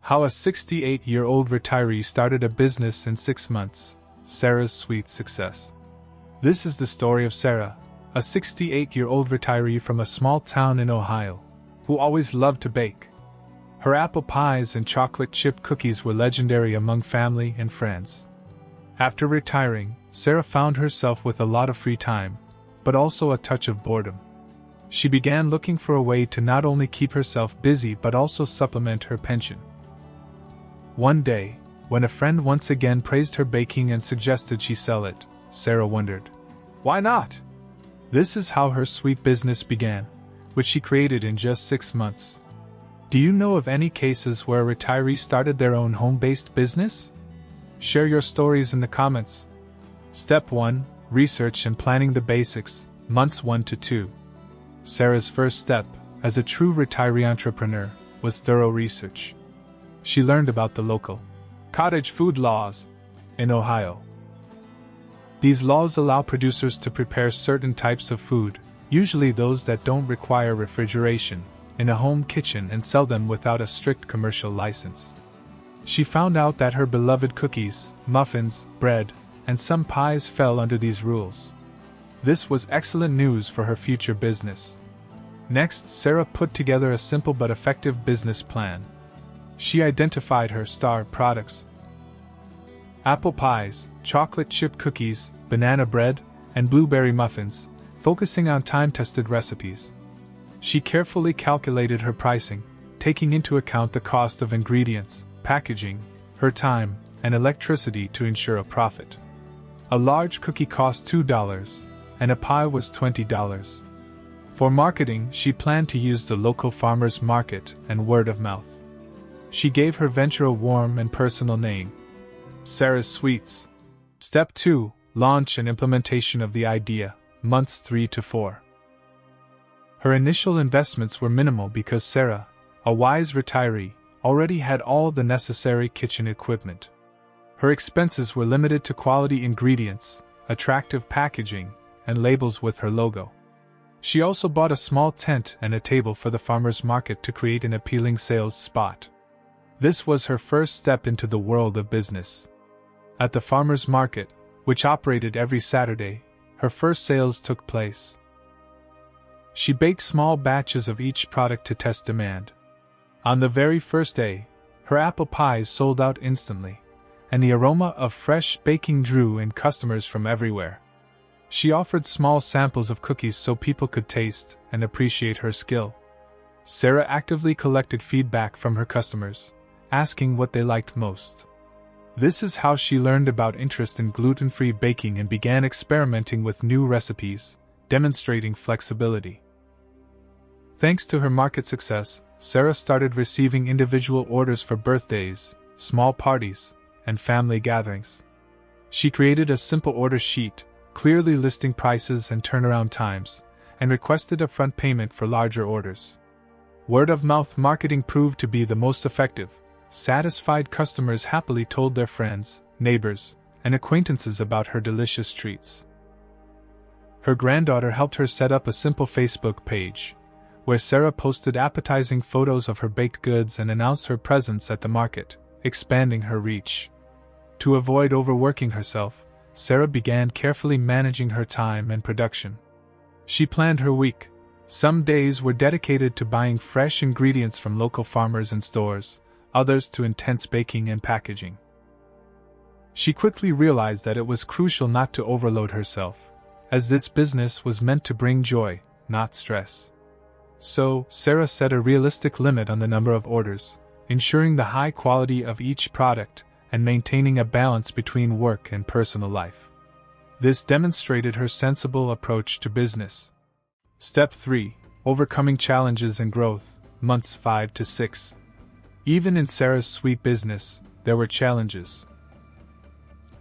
How a 68-year-old retiree started a business in 6 months. Sarah's sweet success. This is the story of Sarah, a 68-year-old retiree from a small town in Ohio, who always loved to bake. Her apple pies and chocolate chip cookies were legendary among family and friends. After retiring, Sarah found herself with a lot of free time, but also a touch of boredom. She began looking for a way to not only keep herself busy but also supplement her pension. One day, when a friend once again praised her baking and suggested she sell it, Sarah wondered, why not? This is how her sweet business began, which she created in just 6 months. Do you know of any cases where a retiree started their own home-based business? Share your stories in the comments. Step 1. Research and planning the basics, months 1 to 2. Sarah's first step, as a true retiree entrepreneur, was thorough research. She learned about the local Cottage Food Laws in Ohio. These laws allow producers to prepare certain types of food, usually those that don't require refrigeration, in a home kitchen and sell them without a strict commercial license. She found out that her beloved cookies, muffins, bread, and some pies fell under these rules. This was excellent news for her future business. Next, Sarah put together a simple but effective business plan. She identified her star products: apple pies, chocolate chip cookies, banana bread, and blueberry muffins, focusing on time-tested recipes. She carefully calculated her pricing, taking into account the cost of ingredients, packaging, her time, and electricity to ensure a profit. A large cookie cost $2, and a pie was $20. For marketing, she planned to use the local farmers market and word of mouth. She gave her venture a warm and personal name: Sarah's Sweets. Step 2. Launch and implementation of the idea, months 3 to 4. Her initial investments were minimal because Sarah, a wise retiree, already had all the necessary kitchen equipment. Her expenses were limited to quality ingredients, attractive packaging, and labels with her logo. She also bought a small tent and a table for the farmers market to create an appealing sales spot. This was her first step into the world of business. At the farmers market, which operated every Saturday, her first sales took place. She baked small batches of each product to test demand. On the very first day, her apple pies sold out instantly, and the aroma of fresh baking drew in customers from everywhere. She offered small samples of cookies so people could taste and appreciate her skill. Sarah actively collected feedback from her customers, asking what they liked most. This is how she learned about interest in gluten-free baking and began experimenting with new recipes, demonstrating flexibility. Thanks to her market success, Sarah started receiving individual orders for birthdays, small parties, and family gatherings. She created a simple order sheet, clearly listing prices and turnaround times, and requested upfront payment for larger orders. Word-of-mouth marketing proved to be the most effective. Satisfied customers happily told their friends, neighbors, and acquaintances about her delicious treats. Her granddaughter helped her set up a simple Facebook page, where Sarah posted appetizing photos of her baked goods and announced her presence at the market, expanding her reach. To avoid overworking herself, Sarah began carefully managing her time and production. She planned her week. Some days were dedicated to buying fresh ingredients from local farmers and stores, others to intense baking and packaging. She quickly realized that it was crucial not to overload herself, as this business was meant to bring joy, not stress. So, Sarah set a realistic limit on the number of orders, ensuring the high quality of each product and maintaining a balance between work and personal life. This demonstrated her sensible approach to business. Step 3. Overcoming challenges and growth, months 5 to 6. Even in Sarah's sweet business, there were challenges.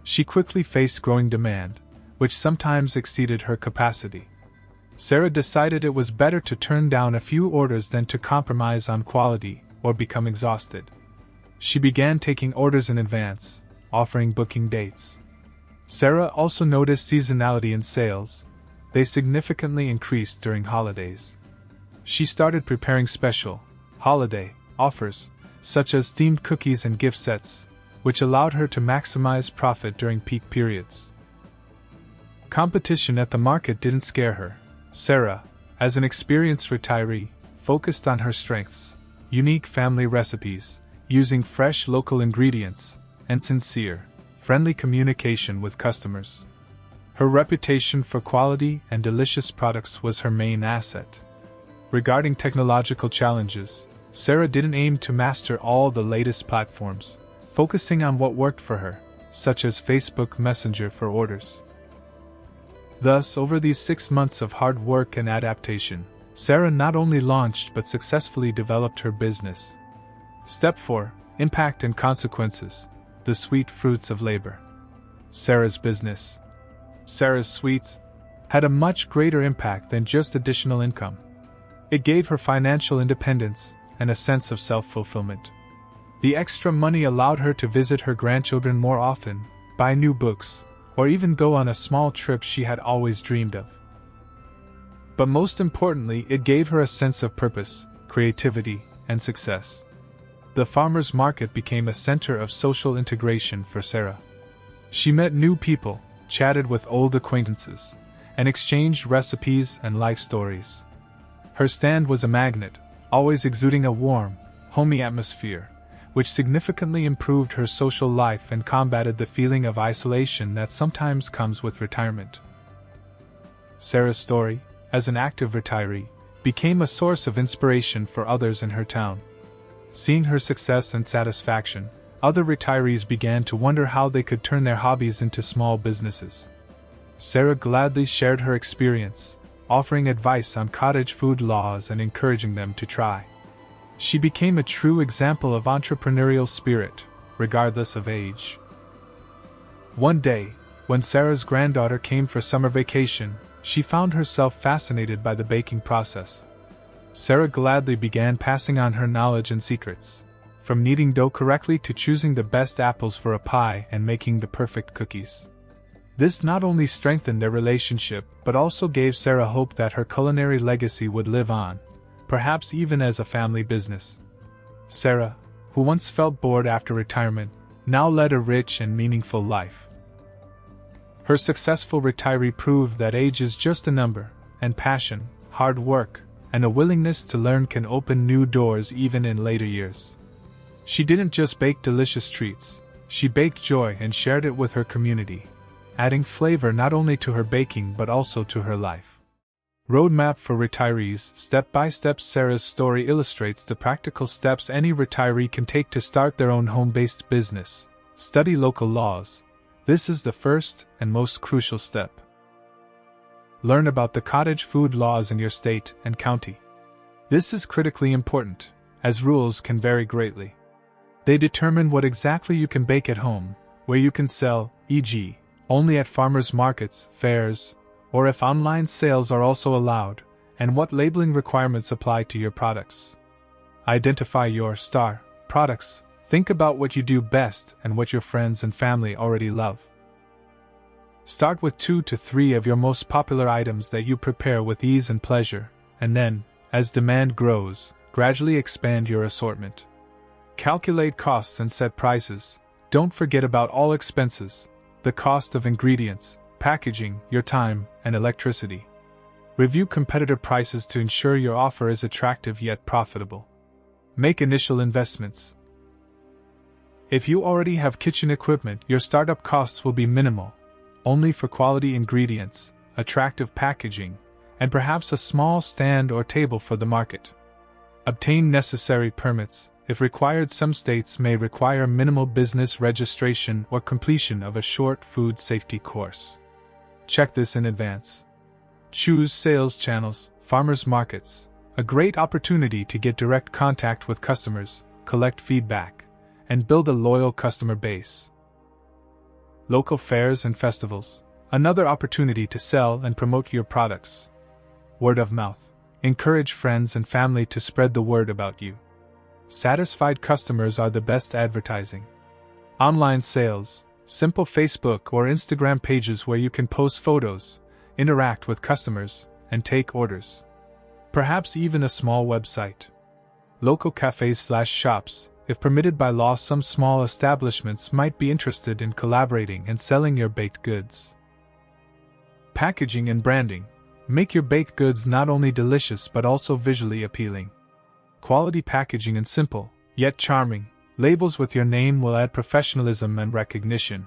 She quickly faced growing demand, which sometimes exceeded her capacity. Sarah decided it was better to turn down a few orders than to compromise on quality or become exhausted. She began taking orders in advance, offering booking dates. Sarah also noticed seasonality in sales. They significantly increased during holidays. She started preparing special holiday offers such as themed cookies and gift sets, which allowed her to maximize profit during peak periods. Competition at the market didn't scare her. Sarah, as an experienced retiree, focused on her strengths, unique family recipes, using fresh local ingredients, and sincere, friendly communication with customers. Her reputation for quality and delicious products was her main asset. Regarding technological challenges, Sarah didn't aim to master all the latest platforms, focusing on what worked for her, such as Facebook Messenger for orders. Thus, over these 6 months of hard work and adaptation, Sarah not only launched but successfully developed her business. Step 4. Impact and consequences. The sweet fruits of labor. Sarah's business. Sarah's Sweets had a much greater impact than just additional income. It gave her financial independence and a sense of self-fulfillment. The extra money allowed her to visit her grandchildren more often, buy new books, or even go on a small trip she had always dreamed of. But most importantly, it gave her a sense of purpose, creativity, and success. The farmers' market became a center of social integration for Sarah. She met new people, chatted with old acquaintances, and exchanged recipes and life stories. Her stand was a magnet, always exuding a warm, homey atmosphere, which significantly improved her social life and combated the feeling of isolation that sometimes comes with retirement. Sarah's story, as an active retiree, became a source of inspiration for others in her town. Seeing her success and satisfaction, other retirees began to wonder how they could turn their hobbies into small businesses. Sarah gladly shared her experience, offering advice on cottage food laws and encouraging them to try. She became a true example of entrepreneurial spirit, regardless of age. One day, when Sarah's granddaughter came for summer vacation, she found herself fascinated by the baking process. Sarah gladly began passing on her knowledge and secrets, from kneading dough correctly to choosing the best apples for a pie and making the perfect cookies. This not only strengthened their relationship but also gave Sarah hope that her culinary legacy would live on, perhaps even as a family business. Sarah, who once felt bored after retirement, now led a rich and meaningful life. Her successful retiree proved that age is just a number, and passion, hard work, and a willingness to learn can open new doors even in later years. She didn't just bake delicious treats, she baked joy and shared it with her community, adding flavor not only to her baking but also to her life. Roadmap for Retirees. Step by step. Sarah's story illustrates the practical steps any retiree can take to start their own home-based business. Study local laws. This is the first and most crucial step. Learn about the cottage food laws in your state and county. This is critically important, as rules can vary greatly. They determine what exactly you can bake at home, where you can sell, e.g., only at farmers' markets, fairs, or if online sales are also allowed, and what labeling requirements apply to your products. Identify your star products. Think about what you do best and what your friends and family already love. Start with 2 to 3 of your most popular items that you prepare with ease and pleasure, and then, as demand grows, gradually expand your assortment. Calculate costs and set prices. Don't forget about all expenses, the cost of ingredients, packaging, your time, and electricity. Review competitor prices to ensure your offer is attractive yet profitable. Make initial investments. If you already have kitchen equipment, your startup costs will be minimal, only for quality ingredients, attractive packaging, and perhaps a small stand or table for the market. Obtain necessary permits. If required, some states may require minimal business registration or completion of a short food safety course. Check this in advance. Choose sales channels. Farmers markets, a great opportunity to get direct contact with customers, collect feedback, and build a loyal customer base. Local fairs and festivals, another opportunity to sell and promote your products. Word of mouth, encourage friends and family to spread the word about you. Satisfied customers are the best advertising. Online sales, simple Facebook or Instagram pages where you can post photos, interact with customers, and take orders. Perhaps even a small website. Local cafes/shops, If permitted by law, some small establishments might be interested in collaborating and selling your baked goods. Packaging and branding. Make your baked goods not only delicious but also visually appealing. Quality packaging and simple, yet charming, labels with your name will add professionalism and recognition.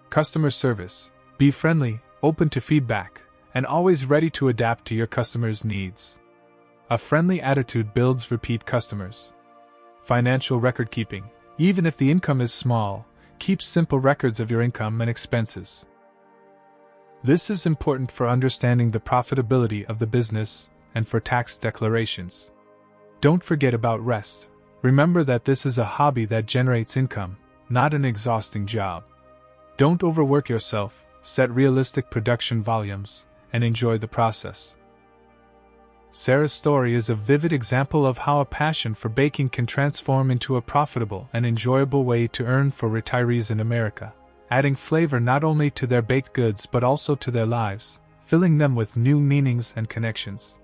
Customer service. Be friendly, open to feedback, and always ready to adapt to your customers' needs. A friendly attitude builds repeat customers. Financial record keeping. Even if the income is small, keep simple records of your income and expenses. This is important for understanding the profitability of the business and for tax declarations. Don't forget about rest. Remember that this is a hobby that generates income, not an exhausting job. Don't overwork yourself, set realistic production volumes, and enjoy the process. Sarah's story is a vivid example of how a passion for baking can transform into a profitable and enjoyable way to earn for retirees in America, adding flavor not only to their baked goods but also to their lives, filling them with new meanings and connections.